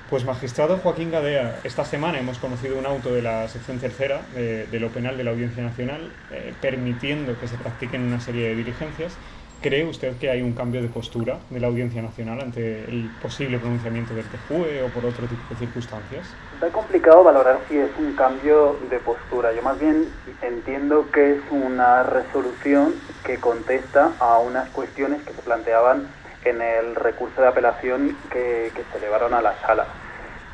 Pues magistrado Joaquín Gadea, esta semana hemos conocido un auto de la sección tercera de lo penal de la Audiencia Nacional permitiendo que se practiquen una serie de diligencias. ¿Cree usted que hay un cambio de postura de la Audiencia Nacional ante el posible pronunciamiento del TJUE o por otro tipo de circunstancias? Es complicado valorar si es un cambio de postura. Yo más bien entiendo que es una resolución que contesta a unas cuestiones que se planteaban en el recurso de apelación que se elevaron a la sala.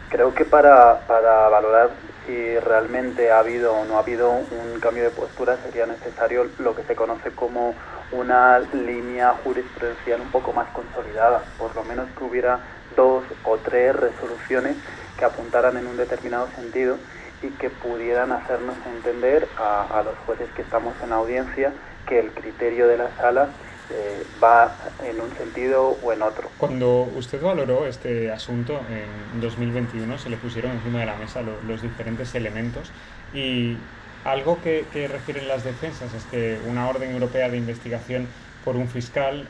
Creo que para valorar si realmente ha habido o no ha habido un cambio de postura sería necesario lo que se conoce como una línea jurisprudencial un poco más consolidada, por lo menos que hubiera 2 o 3 resoluciones que apuntaran en un determinado sentido y que pudieran hacernos entender a los jueces que estamos en audiencia que el criterio de la sala va en un sentido o en otro. Cuando usted valoró este asunto en 2021 se le pusieron encima de la mesa los diferentes elementos y algo que refieren las defensas es que una orden europea de investigación por un fiscal,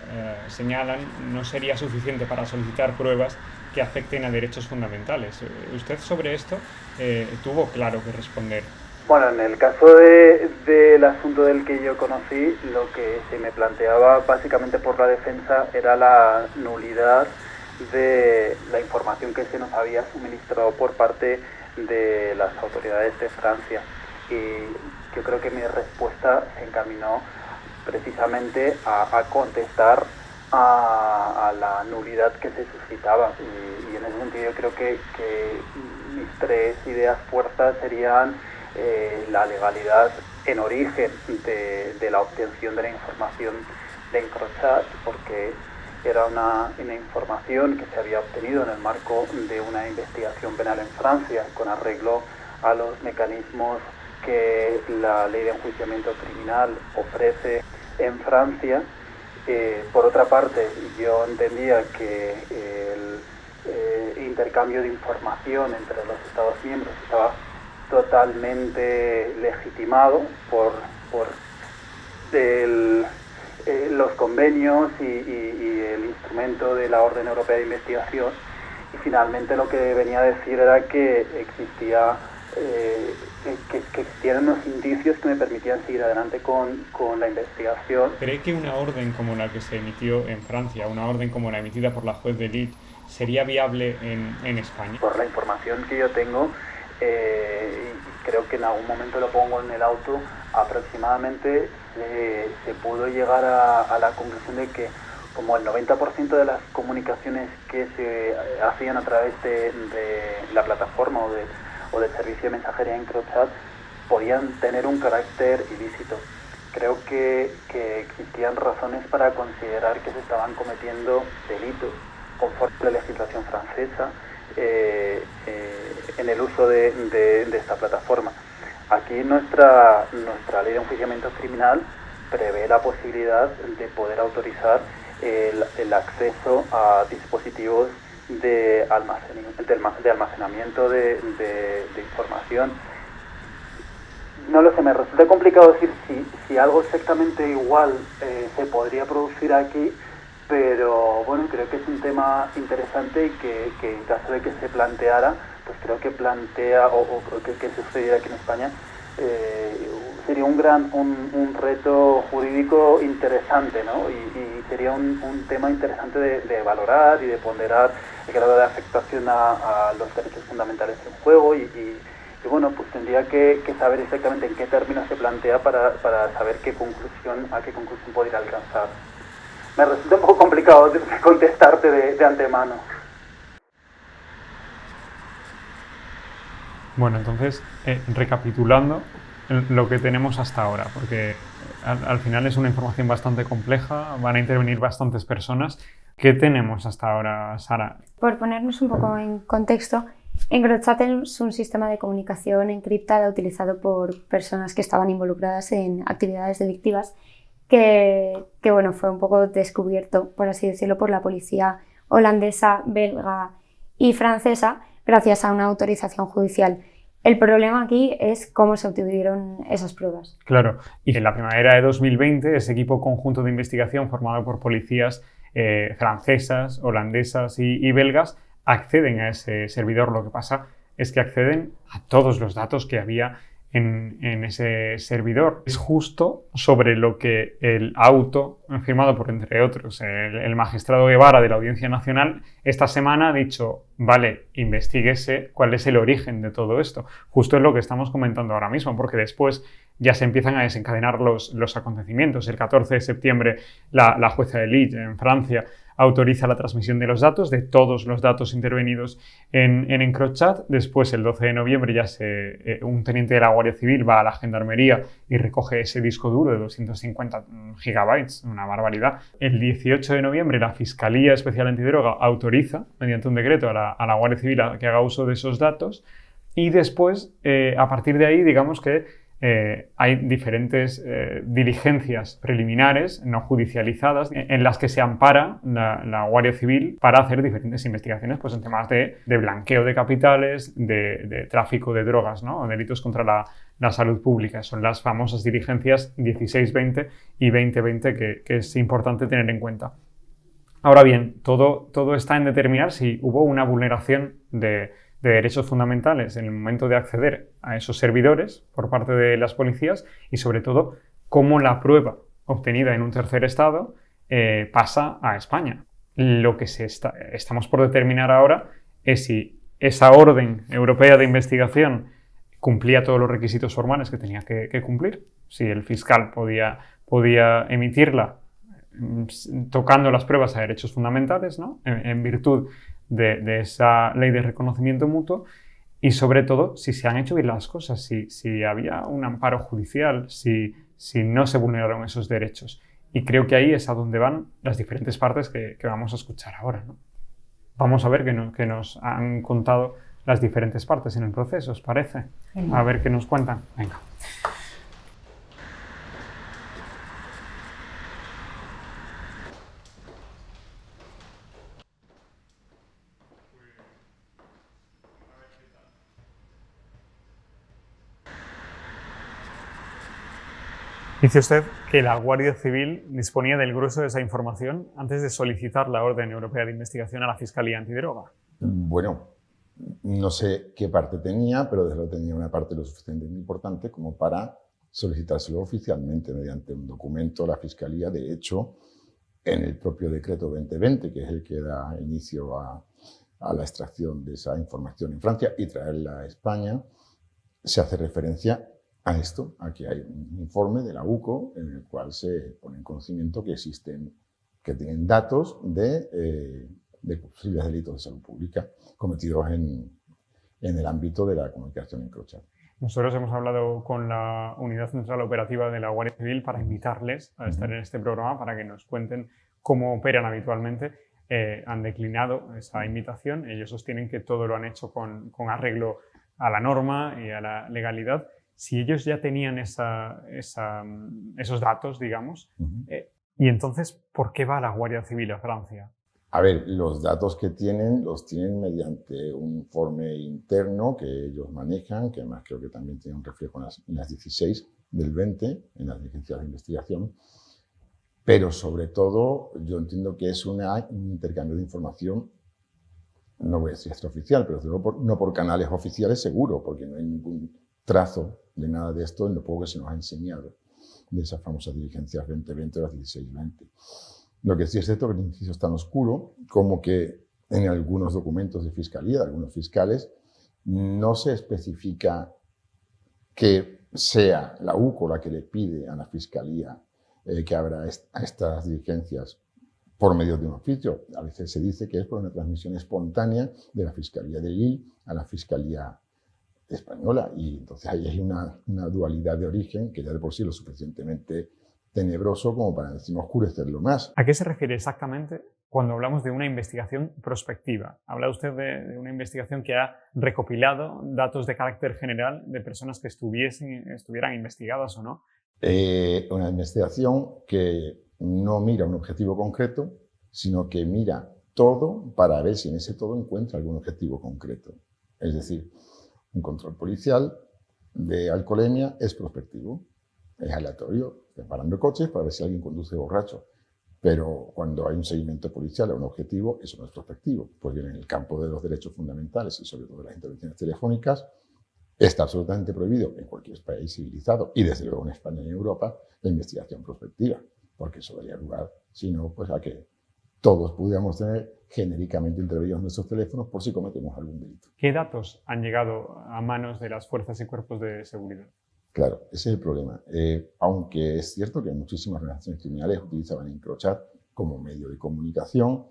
señalan, no sería suficiente para solicitar pruebas que afecten a derechos fundamentales. Usted sobre esto tuvo claro que responder. Bueno, en el caso del asunto del que yo conocí, lo que se me planteaba básicamente por la defensa era la nulidad de la información que se nos había suministrado por parte de las autoridades de Francia. Y yo creo que mi respuesta se encaminó precisamente a contestar a la nulidad que se suscitaba. Y en ese sentido creo que mis 3 ideas fuerzas serían la legalidad en origen de la obtención de la información de Encrochat, porque era una información que se había obtenido en el marco de una investigación penal en Francia, con arreglo a los mecanismos que la ley de enjuiciamiento criminal ofrece en Francia. Por otra parte, yo entendía que el intercambio de información entre los Estados miembros estaba totalmente legitimado por los convenios y el instrumento de la Orden Europea de Investigación, y finalmente lo que venía a decir era que existía que existían unos indicios que me permitían seguir adelante con la investigación. ¿Cree que una orden como la que se emitió en Francia, una orden como la emitida por la juez de Lille, sería viable en España? Por la información que yo tengo, y creo que en algún momento lo pongo en el auto, aproximadamente se pudo llegar a la conclusión de que como el 90% de las comunicaciones que se hacían a través de la plataforma o del servicio de mensajería Encrochat podían tener un carácter ilícito. Creo que existían razones para considerar que se estaban cometiendo delitos conforme a la legislación francesa en el uso de esta plataforma. Aquí nuestra ley de enjuiciamiento criminal prevé la posibilidad de poder autorizar el acceso a dispositivos de almacenamiento de información. No lo sé, me resulta complicado decir si algo exactamente igual se podría producir aquí, pero bueno, creo que es un tema interesante y que en caso de que se planteara, pues creo que plantea o que sucediera aquí en España, sería un reto jurídico interesante, ¿no? Y sería un tema interesante de valorar y de ponderar el grado de afectación a los derechos fundamentales en juego y bueno, pues tendría que saber exactamente en qué términos se plantea para saber a qué conclusión podría alcanzar. Me resulta un poco complicado contestarte de antemano. Bueno, entonces, recapitulando lo que tenemos hasta ahora, porque al final es una información bastante compleja, van a intervenir bastantes personas. ¿Qué tenemos hasta ahora, Sara? Por ponernos un poco en contexto, Encrochat es un sistema de comunicación encriptada utilizado por personas que estaban involucradas en actividades delictivas que bueno, fue un poco descubierto, por así decirlo, por la policía holandesa, belga y francesa gracias a una autorización judicial. El problema aquí es cómo se obtuvieron esas pruebas. Claro, y en la primavera de 2020 ese equipo conjunto de investigación formado por policías francesas, holandesas y belgas acceden a ese servidor. Lo que pasa es que acceden a todos los datos que había en ese servidor. Es justo sobre lo que el auto firmado por, entre otros, el magistrado Guevara de la Audiencia Nacional esta semana ha dicho, vale, investíguese cuál es el origen de todo esto. Justo es lo que estamos comentando ahora mismo, porque después ya se empiezan a desencadenar los acontecimientos. El 14 de septiembre la jueza de Lille en Francia autoriza la transmisión de los datos, de todos los datos intervenidos en EncroChat. Después, el 12 de noviembre, ya un teniente de la Guardia Civil va a la Gendarmería y recoge ese disco duro de 250 gigabytes, una barbaridad. El 18 de noviembre, la Fiscalía Especial Antidroga autoriza, mediante un decreto, a la Guardia Civil a que haga uso de esos datos. Y después, a partir de ahí, digamos que hay diferentes diligencias preliminares no judicializadas en las que se ampara la Guardia Civil para hacer diferentes investigaciones, pues en temas de blanqueo de capitales, de tráfico de drogas, ¿no? Delitos contra la salud pública. Son las famosas diligencias 1620 y 2020 que es importante tener en cuenta. Ahora bien, todo está en determinar si hubo una vulneración de derechos fundamentales en el momento de acceder a esos servidores por parte de las policías y, sobre todo, cómo la prueba obtenida en un tercer estado pasa a España. Lo que estamos por determinar ahora es si esa orden europea de investigación cumplía todos los requisitos formales que tenía que cumplir, si el fiscal podía emitirla tocando las pruebas a derechos fundamentales, ¿no? En virtud de esa ley de reconocimiento mutuo, y sobre todo si se han hecho bien las cosas, si había un amparo judicial, si no se vulneraron esos derechos. Y creo que ahí es a donde van las diferentes partes que vamos a escuchar ahora, ¿no? Vamos a ver que nos han contado las diferentes partes en el proceso, ¿os parece? A ver qué nos cuentan. Venga. Dice usted que la Guardia Civil disponía del grueso de esa información antes de solicitar la orden europea de investigación a la Fiscalía Antidroga. Bueno, no sé qué parte tenía, pero desde luego tenía una parte lo suficientemente importante como para solicitárselo oficialmente mediante un documento a la Fiscalía. De hecho, en el propio decreto 2020, que es el que da inicio a la extracción de esa información en Francia y traerla a España, se hace referencia a esto, a que hay un informe de la UCO en el cual se pone en conocimiento que tienen datos de posibles delitos de salud pública cometidos en el ámbito de la comunicación EncroChat. Nosotros hemos hablado con la Unidad Central Operativa de la Guardia Civil para invitarles a estar en este programa para que nos cuenten cómo operan habitualmente. Han declinado esa invitación. Ellos sostienen que todo lo han hecho con arreglo a la norma y a la legalidad. Si ellos ya tenían esos datos, digamos, y entonces, ¿por qué va la Guardia Civil a Francia? A ver, los datos que los tienen mediante un informe interno que ellos manejan, que además creo que también tiene un reflejo en las 16 del 20, en las diligencias de investigación, pero sobre todo yo entiendo que es un intercambio de información, no voy a decir extraoficial, pero no por canales oficiales seguro, porque no hay ningún trazo de nada de esto en lo poco que se nos ha enseñado de esas famosas diligencias 2020 o las 1620. Lo que sí es cierto que el inciso es tan oscuro como que en algunos documentos de fiscalía, de algunos fiscales, no se especifica que sea la UCO la que le pide a la fiscalía que abra estas diligencias por medio de un oficio. A veces se dice que es por una transmisión espontánea de la Fiscalía de Lille a la Fiscalía española, y entonces ahí hay una dualidad de origen que ya de por sí es lo suficientemente tenebroso como para encima oscurecerlo más. ¿A qué se refiere exactamente cuando hablamos de una investigación prospectiva? Habla usted de una investigación que ha recopilado datos de carácter general de personas que estuvieran investigadas o no. Una investigación que no mira un objetivo concreto, sino que mira todo para ver si en ese todo encuentra algún objetivo concreto. Es decir, un control policial de alcoholemia es prospectivo, es aleatorio, separando coches para ver si alguien conduce borracho. pero cuando hay un seguimiento policial a un objetivo, eso no es prospectivo. Pues bien, en el campo de los derechos fundamentales y sobre todo de las intervenciones telefónicas, está absolutamente prohibido en cualquier país civilizado y desde luego en España y en Europa la investigación prospectiva, porque eso daría lugar, si no, pues a que todos pudiéramos tener genéricamente intervenidos nuestros teléfonos por si cometemos algún delito. ¿Qué datos han llegado a manos de las fuerzas y cuerpos de seguridad? Claro, ese es el problema. Aunque es cierto que muchísimas organizaciones criminales utilizaban EncroChat como medio de comunicación,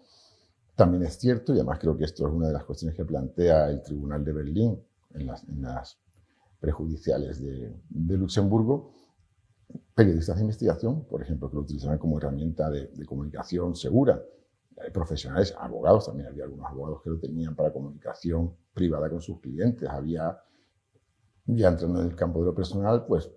también es cierto, y además creo que esto es una de las cuestiones que plantea el Tribunal de Berlín en las prejudiciales de Luxemburgo, periodistas de investigación, por ejemplo, que lo utilizaban como herramienta de comunicación segura. Profesionales, abogados, también había algunos abogados que lo tenían para comunicación privada con sus clientes. Había, ya entrando en el campo de lo personal, pues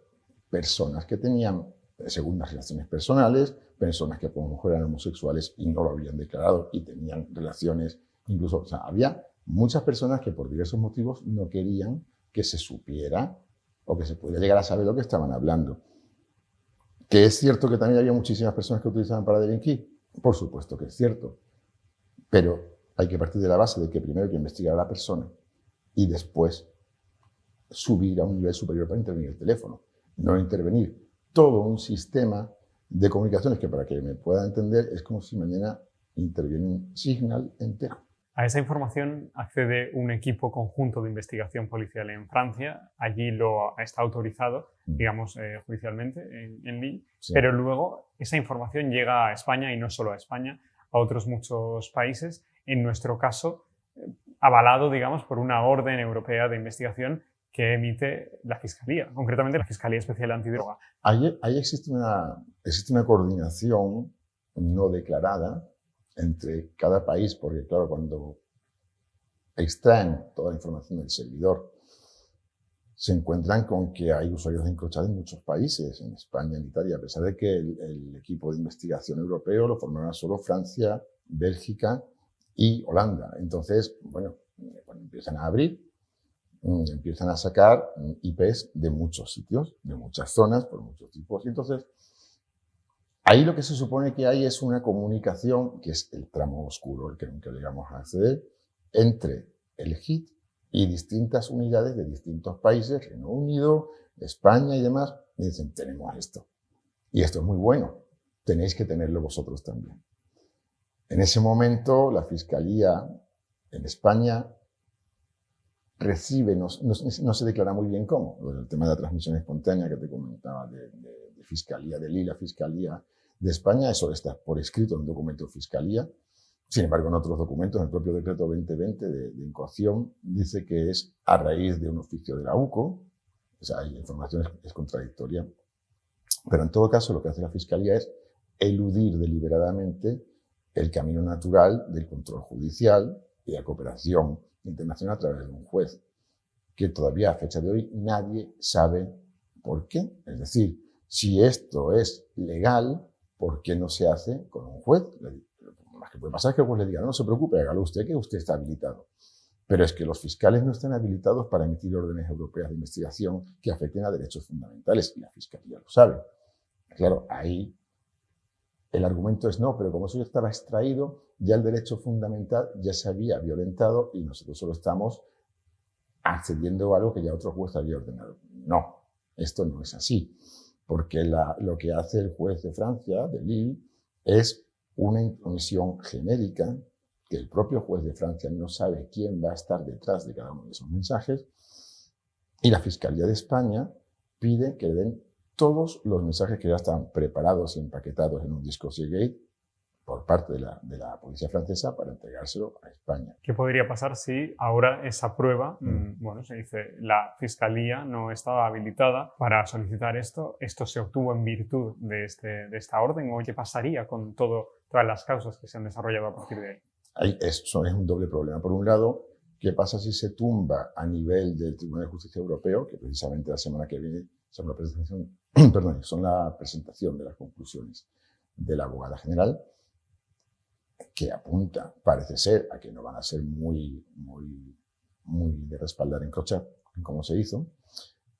personas que tenían segundas relaciones personales, personas que a lo mejor eran homosexuales y no lo habían declarado y tenían relaciones, incluso, o sea, había muchas personas que por diversos motivos no querían que se supiera o que se pudiera llegar a saber lo que estaban hablando. ¿Que es cierto que también había muchísimas personas que utilizaban para delinquir? Por supuesto que es cierto, pero hay que partir de la base de que primero hay que investigar a la persona y después subir a un nivel superior para intervenir el teléfono, no intervenir todo un sistema de comunicaciones que, para que me pueda entender, es como si mañana interviene un Signal entero. A esa información accede un equipo conjunto de investigación policial en Francia. Allí lo está autorizado, digamos, judicialmente en Lille. Sí. Pero luego esa información llega a España, y no solo a España, a otros muchos países. En nuestro caso, avalado, digamos, por una orden europea de investigación que emite la Fiscalía, concretamente la Fiscalía Especial Antidroga. Ahí existe una coordinación no declarada entre cada país, porque claro, cuando extraen toda la información del servidor, se encuentran con que hay usuarios de EncroChat en muchos países, en España, en Italia, a pesar de que el equipo de investigación europeo lo formaban solo Francia, Bélgica y Holanda. Entonces, bueno, cuando empiezan a abrir, empiezan a sacar IPs de muchos sitios, de muchas zonas, por muchos tipos, y entonces ahí lo que se supone que hay es una comunicación, que es el tramo oscuro, el que nunca llegamos a acceder, entre el HIT y distintas unidades de distintos países, Reino Unido, España y demás, y dicen, tenemos esto. Y esto es muy bueno, tenéis que tenerlo vosotros también. En ese momento, la Fiscalía en España recibe, no se declara muy bien cómo, el tema de la transmisión espontánea que te comentaba de Fiscalía de Lille, la Fiscalía de España, eso está por escrito en un documento de Fiscalía. Sin embargo, en otros documentos, en el propio decreto 2020 de incoación, dice que es a raíz de un oficio de la UCO, o sea, la información es contradictoria. Pero en todo caso, lo que hace la Fiscalía es eludir deliberadamente el camino natural del control judicial y la cooperación internacional a través de un juez, que todavía a fecha de hoy nadie sabe por qué. Es decir, si esto es legal, ¿por qué no se hace con un juez? Lo más que puede pasar es que el juez le diga, no se preocupe, hágalo usted, que usted está habilitado. Pero es que los fiscales no están habilitados para emitir órdenes europeas de investigación que afecten a derechos fundamentales, y la Fiscalía lo sabe. Claro, ahí el argumento es no, pero como eso ya estaba extraído, ya el derecho fundamental ya se había violentado y nosotros solo estamos accediendo a algo que ya otro juez había ordenado. No, esto no es así, porque lo que hace el juez de Francia, de Lille, es una intromisión genérica, que el propio juez de Francia no sabe quién va a estar detrás de cada uno de esos mensajes, y la Fiscalía de España pide que le den todos los mensajes que ya están preparados y empaquetados en un disco Seagate por parte de la policía francesa para entregárselo a España. ¿Qué podría pasar si ahora esa prueba, bueno, se dice, la Fiscalía no estaba habilitada para solicitar esto se obtuvo en virtud de esta orden, o qué pasaría con todas las causas que se han desarrollado a partir de ahí? Eso es un doble problema. Por un lado, ¿qué pasa si se tumba a nivel del Tribunal de Justicia Europeo, que precisamente la semana que viene son la presentación de las conclusiones de la abogada general, que apunta, parece ser, a que no van a ser muy de respaldar EncroChat, como se hizo,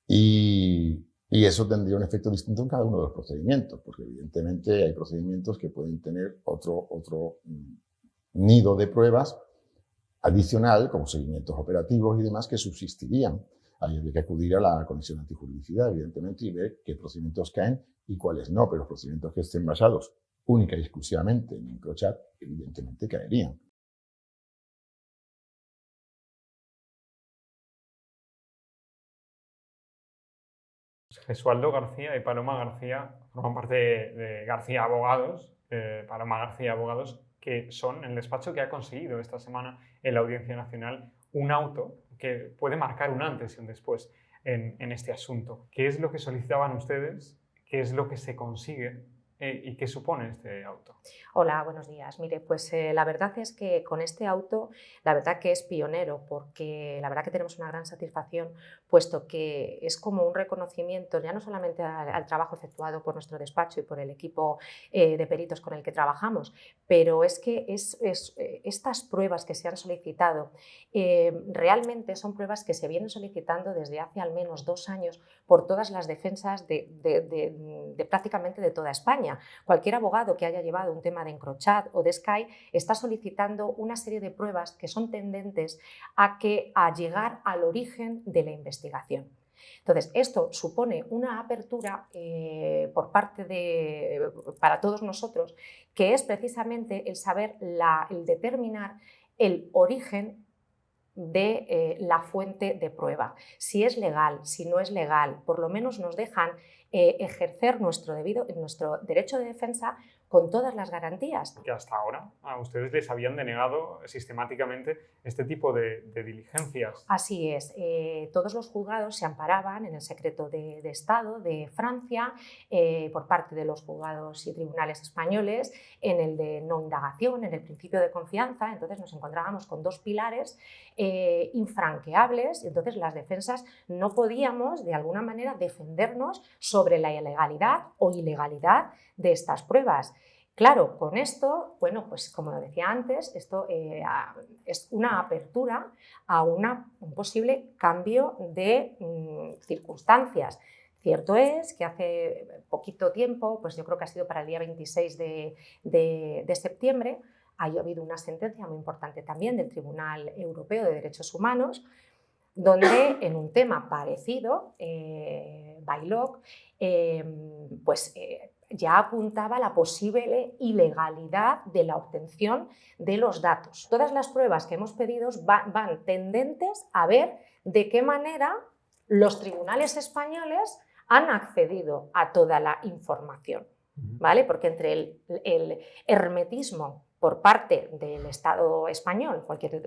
y Y eso tendría un efecto distinto en cada uno de los procedimientos, porque evidentemente hay procedimientos que pueden tener otro nido de pruebas adicional, como seguimientos operativos y demás, que subsistirían. Ahí habría que acudir a la Comisión de Antijuridicidad, evidentemente, y ver qué procedimientos caen y cuáles no, pero los procedimientos que estén basados única y exclusivamente en EncroChat, evidentemente caerían. Gesualdo García y Paloma García forman parte de García Abogados, Paloma García Abogados, que son el despacho que ha conseguido esta semana en la Audiencia Nacional un auto que puede marcar un antes y un después en este asunto. ¿Qué es lo que solicitaban ustedes? ¿Qué es lo que se consigue? ¿Y qué supone este auto? Hola, buenos días. Mire, pues la verdad es que con este auto, la verdad que es pionero, porque la verdad que tenemos una gran satisfacción, puesto que es como un reconocimiento ya no solamente al trabajo efectuado por nuestro despacho y por el equipo de peritos con el que trabajamos, pero es que estas pruebas que se han solicitado realmente son pruebas que se vienen solicitando desde hace al menos 2 años por todas las defensas de prácticamente de toda España. Cualquier abogado que haya llevado un tema de EncroChat o de Sky está solicitando una serie de pruebas que son tendentes a llegar al origen de la investigación. Entonces, esto supone una apertura por parte para todos nosotros, que es precisamente el saber, el determinar el origen de la fuente de prueba, si es legal, si no es legal, por lo menos nos dejan ejercer nuestro derecho de defensa con todas las garantías. Que hasta ahora a ustedes les habían denegado sistemáticamente este tipo de diligencias. Así es, todos los juzgados se amparaban en el secreto de Estado de Francia por parte de los juzgados y tribunales españoles, en el de no indagación, en el principio de confianza. Entonces nos encontrábamos con 2 pilares infranqueables, y entonces las defensas no podíamos de alguna manera defendernos sobre la ilegalidad o ilegalidad de estas pruebas. Claro, con esto, bueno, pues como decía antes, esto es una apertura a un posible cambio de circunstancias. Cierto es que hace poquito tiempo, pues yo creo que ha sido para el día 26 de septiembre, ha habido una sentencia muy importante también del Tribunal Europeo de Derechos Humanos, donde en un tema parecido, Baylock, ya apuntaba la posible ilegalidad de la obtención de los datos. Todas las pruebas que hemos pedido van tendentes a ver de qué manera los tribunales españoles han accedido a toda la información, ¿vale? Porque entre el hermetismo por parte del Estado español, cualquier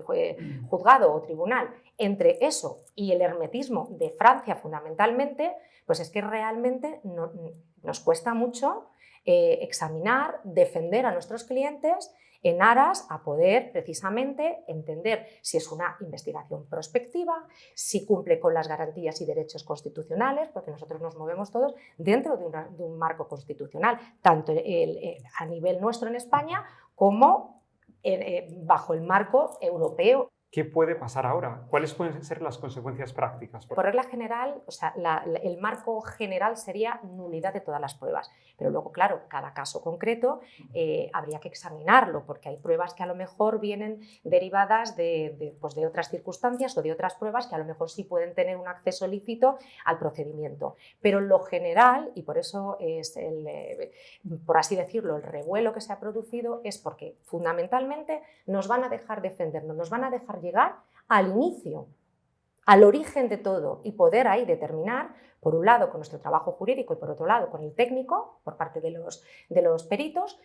juzgado o tribunal, entre eso y el hermetismo de Francia fundamentalmente, pues es que realmente nos cuesta mucho examinar, defender a nuestros clientes en aras a poder precisamente entender si es una investigación prospectiva, si cumple con las garantías y derechos constitucionales, porque nosotros nos movemos todos dentro de un marco constitucional, tanto a nivel nuestro en España como bajo el marco europeo. ¿Qué puede pasar ahora? ¿Cuáles pueden ser las consecuencias prácticas? Por regla general, o sea, el marco general sería nulidad de todas las pruebas, pero luego, claro, cada caso concreto habría que examinarlo, porque hay pruebas que a lo mejor vienen derivadas de otras circunstancias o de otras pruebas que a lo mejor sí pueden tener un acceso lícito al procedimiento. Pero lo general, y por eso es por así decirlo, el revuelo que se ha producido, es porque fundamentalmente nos van a dejar defendernos, nos van a dejar llegar al inicio, al origen de todo, y poder ahí determinar, por un lado con nuestro trabajo jurídico y por otro lado con el técnico, por parte de los peritos,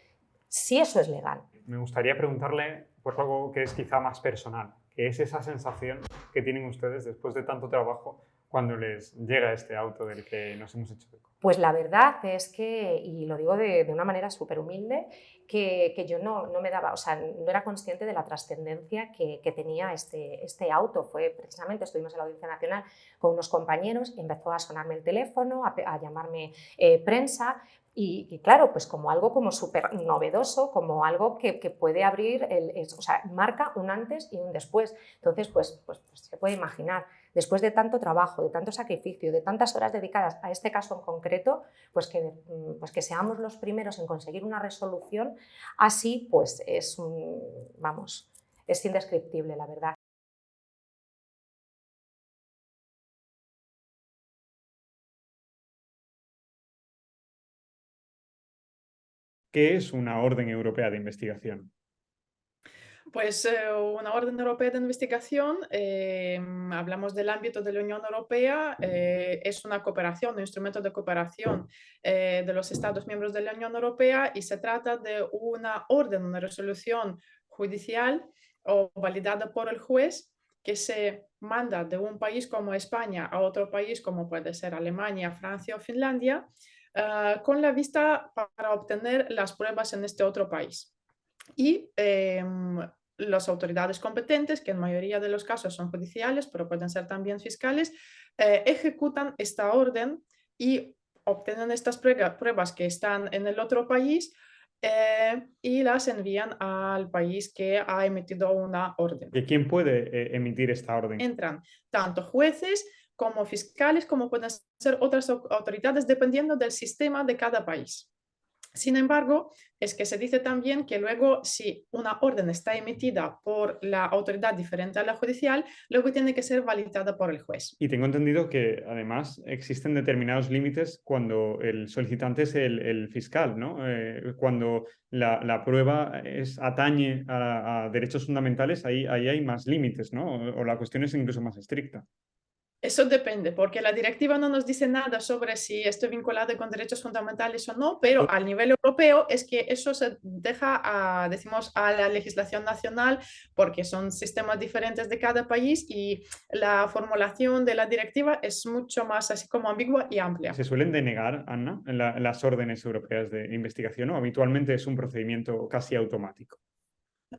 si eso es legal. Me gustaría preguntarle por algo que es quizá más personal, que es esa sensación que tienen ustedes después de tanto trabajo cuando les llega este auto del que nos hemos hecho eco. Pues la verdad es que, y lo digo de una manera súper humilde, que yo no me daba, o sea, no era consciente de la trascendencia que tenía este auto. Fue precisamente, estuvimos en la Audiencia Nacional con unos compañeros, empezó a sonarme el teléfono, a llamarme prensa, y claro, pues como algo como súper novedoso, como algo que puede abrir, o sea, marca un antes y un después. Entonces, pues se puede imaginar. después de tanto trabajo, de tanto sacrificio, de tantas horas dedicadas a este caso en concreto, pues que seamos los primeros en conseguir una resolución así, pues vamos, es indescriptible, la verdad. ¿Qué es una orden europea de investigación? Pues una orden europea de investigación, hablamos del ámbito de la Unión Europea, es una cooperación, un instrumento de cooperación de los Estados miembros de la Unión Europea y se trata de una orden, una resolución judicial o validada por el juez que se manda de un país como España a otro país como puede ser Alemania, Francia o Finlandia, con la vista para obtener las pruebas en este otro país. Y las autoridades competentes, que en mayoría de los casos son judiciales, pero pueden ser también fiscales, ejecutan esta orden y obtienen estas pruebas que están en el otro país y las envían al país que ha emitido una orden. ¿Y quién puede emitir esta orden? Entran tanto jueces como fiscales, como pueden ser otras autoridades, dependiendo del sistema de cada país. Sin embargo, es que se dice también que luego, si una orden está emitida por la autoridad diferente a la judicial, luego tiene que ser validada por el juez. Y tengo entendido que además existen determinados límites cuando el solicitante es el fiscal, ¿no? Cuando la prueba atañe a derechos fundamentales, ahí hay más límites, ¿no? O la cuestión es incluso más estricta. Eso depende, porque la directiva no nos dice nada sobre si estoy vinculado con derechos fundamentales o no, pero al nivel europeo es que eso se deja, decimos, a la legislación nacional, porque son sistemas diferentes de cada país y la formulación de la directiva es mucho más así como ambigua y amplia. ¿Se suelen denegar, Anna, las órdenes europeas de investigación o habitualmente es un procedimiento casi automático?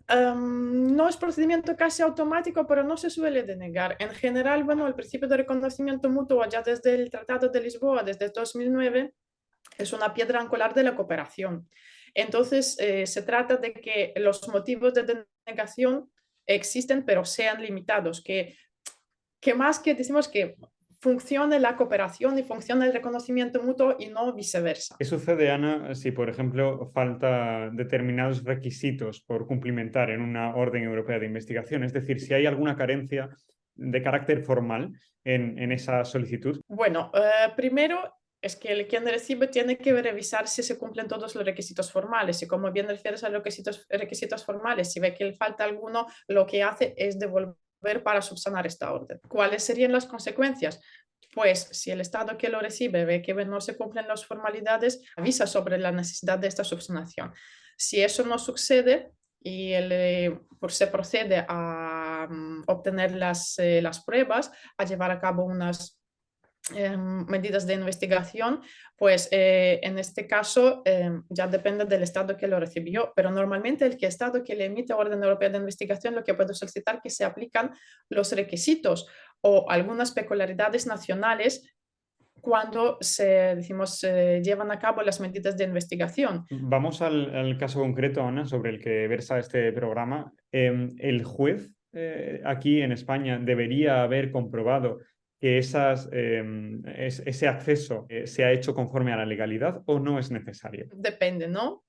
No es procedimiento casi automático, pero no se suele denegar. En general, bueno, el principio de reconocimiento mutuo ya desde el Tratado de Lisboa, desde 2009, es una piedra angular de la cooperación. Entonces, se trata de que los motivos de denegación existen, pero sean limitados, que más que decimos que funcione la cooperación y funcione el reconocimiento mutuo y no viceversa. ¿Qué sucede, Ana, si, por ejemplo, falta determinados requisitos por cumplimentar en una orden europea de investigación? Es decir, si hay alguna carencia de carácter formal en esa solicitud. Bueno, primero es que quien recibe tiene que revisar si se cumplen todos los requisitos formales y como bien refieres a los requisitos formales, si ve que le falta alguno, lo que hace es devolver para subsanar esta orden. ¿Cuáles serían las consecuencias? Pues si el Estado que lo recibe ve que no se cumplen las formalidades, avisa sobre la necesidad de esta subsanación. Si eso no sucede y se procede a obtener las pruebas, a llevar a cabo unas medidas de investigación, pues en este caso ya depende del Estado que lo recibió, pero normalmente el Estado que le emite orden europea de investigación lo que puede solicitar que se aplican los requisitos o algunas peculiaridades nacionales cuando llevan a cabo las medidas de investigación. Vamos al caso concreto, Ana, sobre el que versa este programa. ¿El juez aquí en España debería haber comprobado que ese acceso se ha hecho conforme a la legalidad o no es necesario? Depende, ¿no?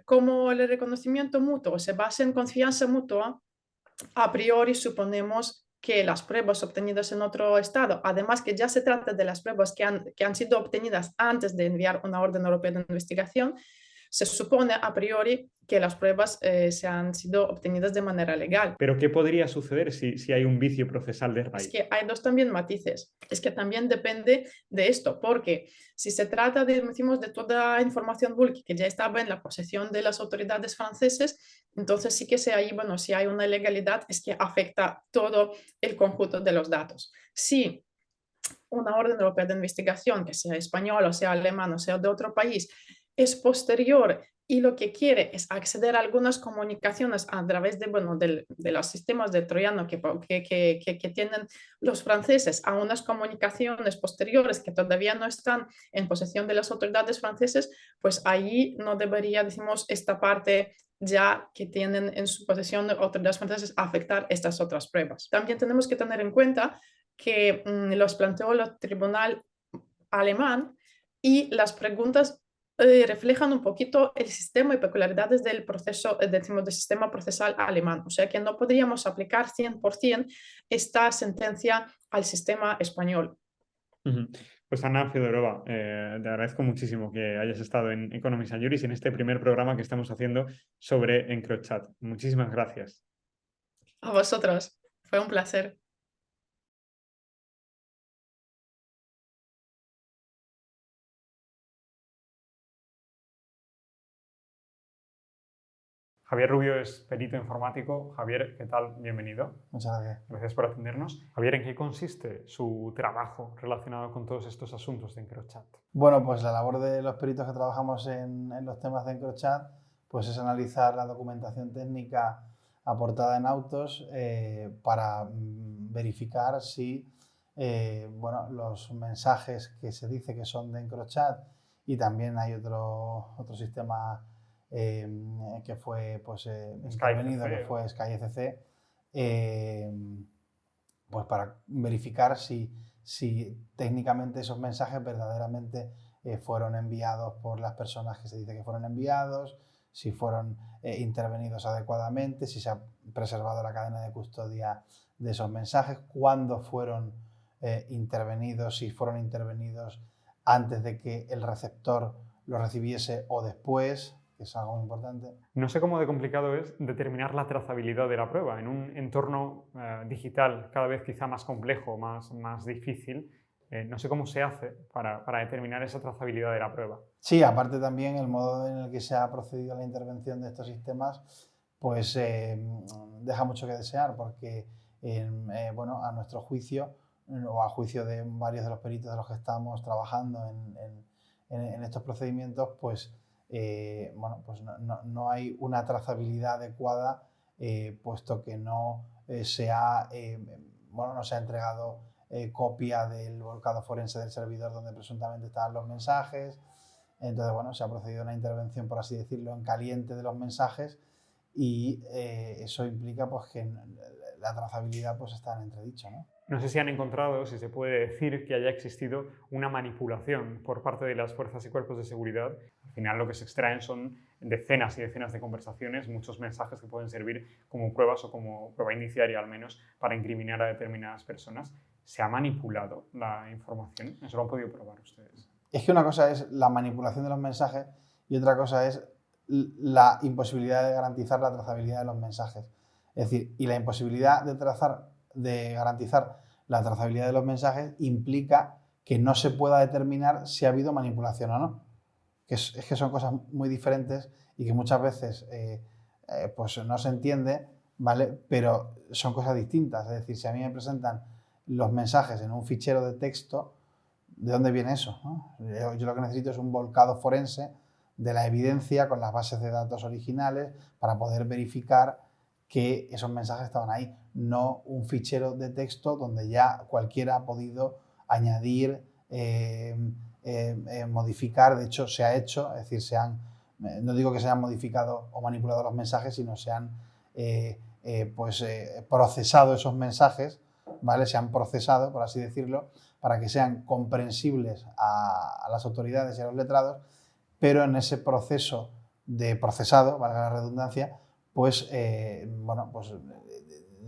Como el reconocimiento mutuo se basa en confianza mutua, a priori suponemos que las pruebas obtenidas en otro estado, además que ya se trata de las pruebas que han sido obtenidas antes de enviar una orden europea de investigación, se supone a priori que las pruebas se han sido obtenidas de manera legal. ¿Pero qué podría suceder si hay un vicio procesal de raíz? Es que hay dos también matices. Es que también depende de esto, porque si se trata de toda información bulk que ya estaba en la posesión de las autoridades francesas, entonces sí que si hay una ilegalidad, es que afecta todo el conjunto de los datos. Si una orden europea de investigación, que sea española, o sea alemana, o sea de otro país, es posterior y lo que quiere es acceder a algunas comunicaciones a través de los sistemas de troyano que tienen los franceses a unas comunicaciones posteriores que todavía no están en posesión de las autoridades francesas, pues ahí no debería, esta parte ya que tienen en su posesión de autoridades francesas afectar estas otras pruebas. También tenemos que tener en cuenta que los planteó el tribunal alemán, y las preguntas reflejan un poquito el sistema y peculiaridades del proceso, del sistema procesal alemán. O sea que no podríamos aplicar 100% esta sentencia al sistema español. Ujú. Pues Ana Fedorova, te agradezco muchísimo que hayas estado en Economies and Juris en este primer programa que estamos haciendo sobre EncroChat. Muchísimas gracias. A vosotros, fue un placer. Javier Rubio es perito informático. Javier, ¿qué tal? Bienvenido. Muchas gracias. Gracias por atendernos. Javier, ¿en qué consiste su trabajo relacionado con todos estos asuntos de EncroChat? Bueno, pues la labor de los peritos que trabajamos en los temas de EncroChat pues es analizar la documentación técnica aportada en autos para verificar si bueno, los mensajes que se dice que son de EncroChat, y también hay otro sistema que fue pues, intervenido, que fue SkyECC, pues para verificar si técnicamente esos mensajes verdaderamente fueron enviados por las personas que se dice que fueron enviados, si fueron intervenidos adecuadamente, si se ha preservado la cadena de custodia de esos mensajes, cuándo fueron intervenidos, si fueron intervenidos antes de que el receptor lo recibiese o después, que es algo muy importante. No sé cómo de complicado es determinar la trazabilidad de la prueba. En un entorno digital cada vez quizá más complejo, más difícil, no sé cómo se hace para determinar esa trazabilidad de la prueba. Sí, aparte también el modo en el que se ha procedido a la intervención de estos sistemas pues deja mucho que desear, porque bueno, a nuestro juicio, o a juicio de varios de los peritos de los que estamos trabajando en estos procedimientos, pues bueno, pues no hay una trazabilidad adecuada, puesto que no se ha entregado copia del volcado forense del servidor donde presuntamente estaban los mensajes. Entonces, bueno, se ha procedido a una intervención, por así decirlo, en caliente de los mensajes, y eso implica pues, que la trazabilidad pues, está en entredicho, ¿no? No sé si han encontrado, si se puede decir, que haya existido una manipulación por parte de las fuerzas y cuerpos de seguridad. Al final lo que se extraen son decenas y decenas de conversaciones, muchos mensajes que pueden servir como pruebas o como prueba iniciaria al menos para incriminar a determinadas personas. ¿Se ha manipulado la información? ¿Eso lo han podido probar ustedes? Es que una cosa es la manipulación de los mensajes y otra cosa es la imposibilidad de garantizar la trazabilidad de los mensajes. Es decir, y la imposibilidad de garantizar la trazabilidad de los mensajes implica que no se pueda determinar si ha habido manipulación o no. Es que son cosas muy diferentes y que muchas veces pues no se entiende, ¿vale? Pero son cosas distintas. Es decir, si a mí me presentan los mensajes en un fichero de texto, ¿de dónde viene eso, no? Yo lo que necesito es un volcado forense de la evidencia con las bases de datos originales para poder verificar que esos mensajes estaban ahí, no un fichero de texto donde ya cualquiera ha podido añadir, modificar. De hecho, se ha hecho, es decir, no digo que se hayan modificado o manipulado los mensajes, sino se han procesado esos mensajes, ¿vale? Se han procesado, por así decirlo, para que sean comprensibles a las autoridades y a los letrados, pero en ese proceso de procesado, valga la redundancia, pues, bueno, pues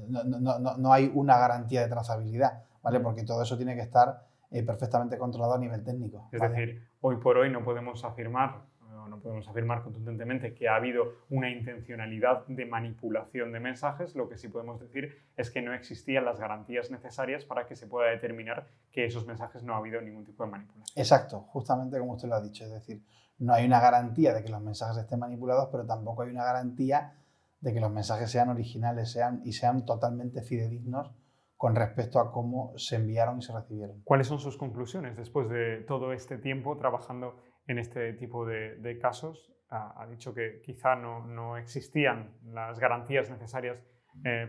no hay una garantía de trazabilidad, ¿vale? Porque todo eso tiene que estar perfectamente controlado a nivel técnico, Es ¿vale? decir, hoy por hoy no podemos afirmar contundentemente que ha habido una intencionalidad de manipulación de mensajes. Lo que sí podemos decir es que no existían las garantías necesarias para que se pueda determinar que esos mensajes no ha habido ningún tipo de manipulación. Exacto, justamente como usted lo ha dicho. Es decir, no hay una garantía de que los mensajes estén manipulados, pero tampoco hay una garantía de que los mensajes sean originales y sean totalmente fidedignos con respecto a cómo se enviaron y se recibieron. ¿Cuáles son sus conclusiones después de todo este tiempo trabajando en este tipo de casos? Ha dicho que quizá no existían las garantías necesarias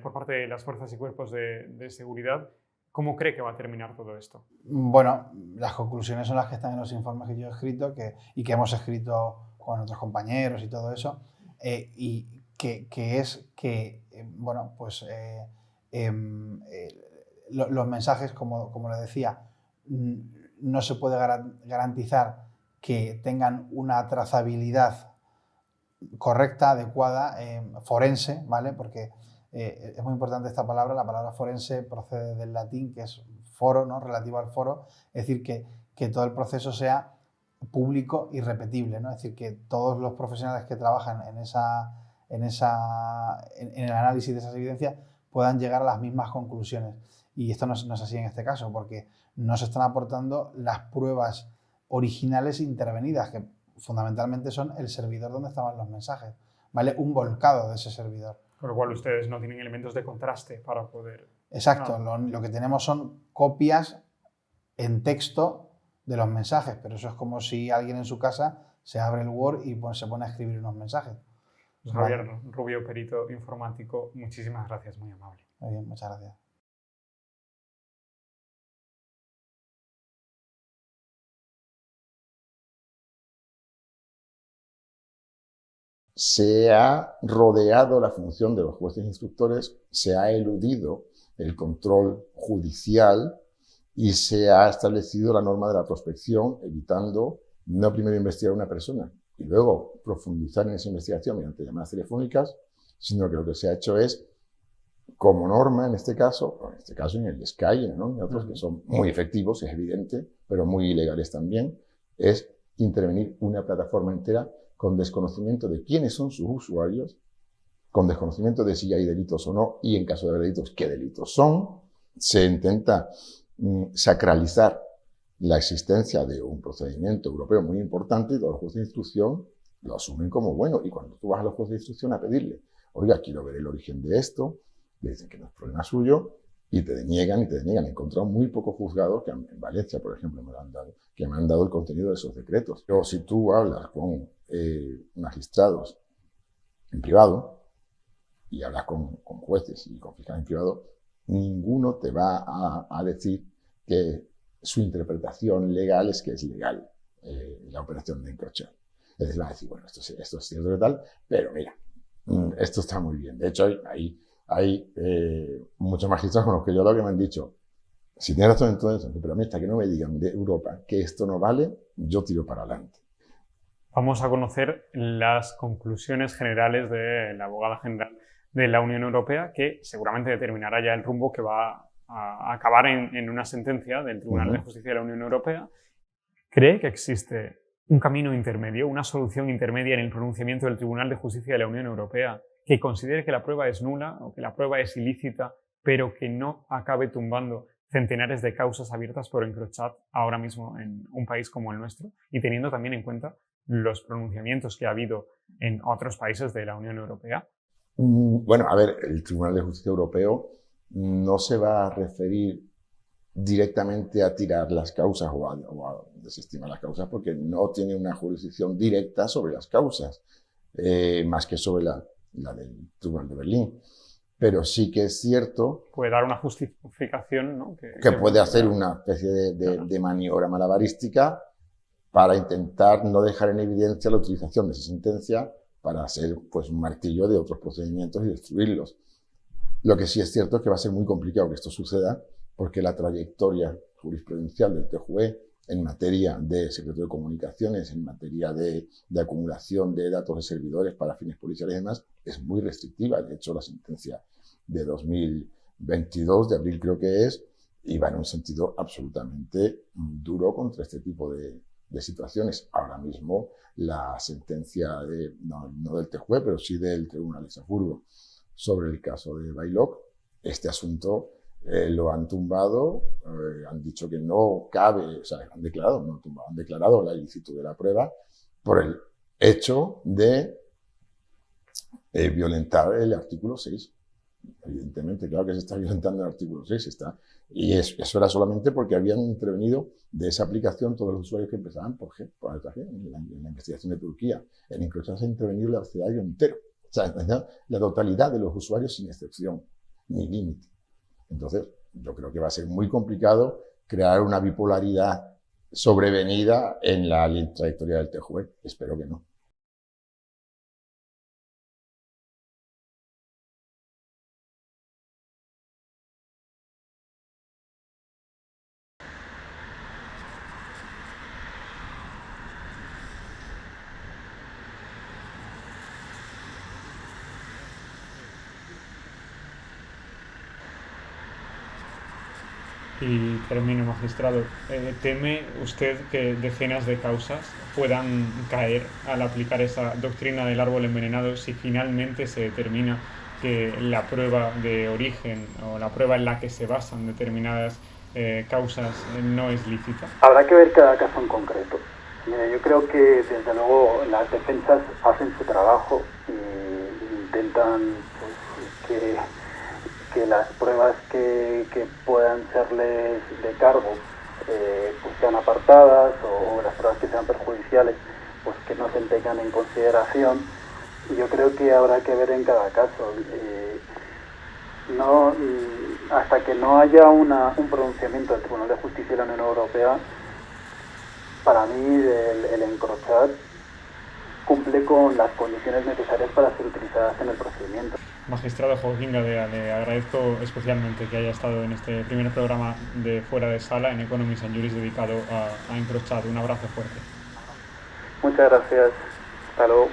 por parte de las fuerzas y cuerpos de seguridad. ¿Cómo cree que va a terminar todo esto? Bueno, las conclusiones son las que están en los informes que yo he escrito y que hemos escrito con otros compañeros y todo eso, y que es que, bueno, pues los mensajes, como le decía, no se puede garantizar que tengan una trazabilidad correcta, adecuada, forense, ¿vale? Porque es muy importante esta palabra. La palabra forense procede del latín, que es foro, ¿no? Relativo al foro, es decir, que todo el proceso sea público y repetible, ¿no? Es decir, que todos los profesionales que trabajan en el análisis de esas evidencias puedan llegar a las mismas conclusiones. Y esto no es así en este caso, porque no se están aportando las pruebas originales intervenidas, que fundamentalmente son el servidor donde estaban los mensajes, ¿vale? Un volcado de ese servidor. Con lo cual ustedes no tienen elementos de contraste para poder... Exacto, lo que tenemos son copias en texto de los mensajes, pero eso es como si alguien en su casa se abre el Word y se pone a escribir unos mensajes. Pues Javier Rubio, perito informático, muchísimas gracias, muy amable. Muy bien, muchas gracias. Se ha rodeado la función de los jueces instructores, se ha eludido el control judicial y se ha establecido la norma de la prospección, evitando no primero investigar a una persona y luego profundizar en esa investigación mediante llamadas telefónicas, sino que lo que se ha hecho es, como norma en este caso en el Sky, ¿no? Y otros que son muy efectivos, es evidente, pero muy ilegales también, es intervenir una plataforma entera con desconocimiento de quiénes son sus usuarios, con desconocimiento de si hay delitos o no, y en caso de haber delitos, qué delitos son. Se intenta sacralizar la existencia de un procedimiento europeo muy importante y todos los jueces de instrucción lo asumen como bueno. Y cuando tú vas a los jueces de instrucción a pedirle, oiga, quiero ver el origen de esto, le dicen que no es problema suyo y te deniegan. He encontrado muy pocos juzgados, que en Valencia, por ejemplo, que me han dado el contenido de esos decretos. Pero si tú hablas con magistrados en privado y hablas con jueces y con fiscales en privado, ninguno te va a decir que su interpretación legal es que es legal la operación de encrochar. Entonces van a decir, bueno, esto es cierto que tal, pero mira, esto está muy bien. De hecho, hay muchos magistrados con los que yo hablo que me han dicho, si tienes razón en todo eso, pero a mí hasta que no me digan de Europa que esto no vale, yo tiro para adelante. Vamos a conocer las conclusiones generales de la abogada general de la Unión Europea, que seguramente determinará ya el rumbo que va a acabar en una sentencia del Tribunal de Justicia de la Unión Europea. ¿Cree que existe un camino intermedio, una solución intermedia en el pronunciamiento del Tribunal de Justicia de la Unión Europea que considere que la prueba es nula o que la prueba es ilícita, pero que no acabe tumbando centenares de causas abiertas por Encrochat ahora mismo en un país como el nuestro, y teniendo también en cuenta los pronunciamientos que ha habido en otros países de la Unión Europea? Bueno, a ver, el Tribunal de Justicia Europeo no se va a referir directamente a tirar las causas o a desestimar las causas, porque no tiene una jurisdicción directa sobre las causas, más que sobre la del Tribunal de Berlín. Pero sí que es cierto... Puede dar una justificación, ¿no? Que puede hacer una especie de maniobra malabarística para intentar no dejar en evidencia la utilización de esa sentencia para hacer pues, un martillo de otros procedimientos y destruirlos. Lo que sí es cierto es que va a ser muy complicado que esto suceda, porque la trayectoria jurisprudencial del TJUE en materia de secreto de comunicaciones, en materia de acumulación de datos de servidores para fines policiales y demás, es muy restrictiva. De hecho, la sentencia de 2022, de abril creo que es, iba en un sentido absolutamente duro contra este tipo de situaciones. Ahora mismo la sentencia no del TJUE, pero sí del Tribunal de Estrasburgo sobre el caso de Baylock, este asunto lo han tumbado, han dicho que no cabe, o sea, han declarado la ilicitud de la prueba por el hecho de violentar el artículo 6. Evidentemente, claro que se está violentando el artículo 6, y eso era solamente porque habían intervenido de esa aplicación todos los usuarios que empezaban por letra G, en la investigación de Turquía. En Encrochat se ha intervenido el abecedario entero, o sea, la totalidad de los usuarios sin excepción ni límite. Entonces, yo creo que va a ser muy complicado crear una bipolaridad sobrevenida en la trayectoria del TJUE. Espero que no. Y termino, magistrado. ¿Teme usted que decenas de causas puedan caer al aplicar esa doctrina del árbol envenenado si finalmente se determina que la prueba de origen o la prueba en la que se basan determinadas causas no es lícita? Habrá que ver cada caso en concreto. Yo creo que desde luego las defensas hacen su trabajo y intentan pues, que las pruebas que puedan serles de cargo pues sean apartadas o las pruebas que sean perjudiciales pues que no se tengan en consideración. Y yo creo que habrá que ver en cada caso. No, hasta que no haya un pronunciamiento del Tribunal de Justicia de la Unión Europea, para mí el Encrochat cumple con las condiciones necesarias para ser utilizadas en el procedimiento. Magistrado Joaquín Gadea, le agradezco especialmente que haya estado en este primer programa de Fuera de Sala en Economist and Juris dedicado a Encrochat. Un abrazo fuerte. Muchas gracias. Hasta luego.